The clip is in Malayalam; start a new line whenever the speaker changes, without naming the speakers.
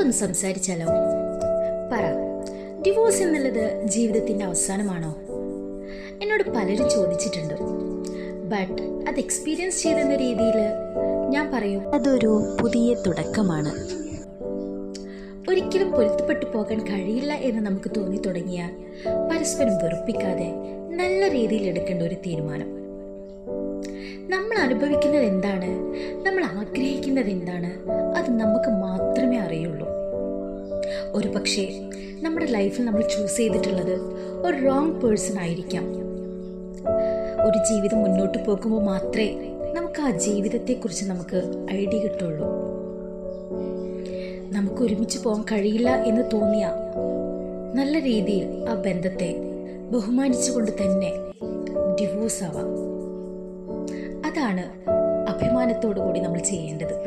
നമുക്കൊന്ന് സംസാരിച്ചാലോ? പറ, ഡിവോഴ്സ് എന്നുള്ളത് ജീവിതത്തിന്റെ അവസാനമാണോ? എന്നോട് പലരും ചോദിച്ചിട്ടുണ്ട്. ബട്ട് അത് എക്സ്പീരിയൻസ് ചെയ്തെന്ന രീതിയിൽ ഞാൻ പറയും, അതൊരു പുതിയ തുടക്കമാണ്. ഒരിക്കലും പൊരുത്തപ്പെട്ടു പോകാൻ കഴിയില്ല എന്ന് നമുക്ക് തോന്നി തുടങ്ങിയാൽ പരസ്പരം വെറുപ്പിക്കാതെ നല്ല രീതിയിൽ എടുക്കേണ്ട ഒരു തീരുമാനം. നമ്മൾ അനുഭവിക്കുന്നത് എന്താണ്, നമ്മൾ ആഗ്രഹിക്കുന്നത് എന്താണ്, അത് നമുക്ക് മാത്രമേ അറിയുള്ളൂ. ഒരു പക്ഷേ നമ്മുടെ ലൈഫിൽ നമ്മൾ ചൂസ് ചെയ്തിട്ടുള്ളത് ഒരു റോങ് പേഴ്സൺ ആയിരിക്കാം. ഒരു ജീവിതം മുന്നോട്ട് പോകുമ്പോൾ മാത്രമേ നമുക്ക് ആ ജീവിതത്തെക്കുറിച്ച് നമുക്ക് ഐഡിയ കിട്ടുള്ളൂ. നമുക്ക് ഒരുമിച്ച് പോകാൻ കഴിയില്ല എന്ന് തോന്നിയ നല്ല രീതിയിൽ ആ ബന്ധത്തെ ബഹുമാനിച്ചുകൊണ്ട് തന്നെ ഡിവോഴ്സ് ആവാം. അതാണ് അഭിമാനത്തോടു കൂടി നമ്മൾ ചെയ്യേണ്ടത്.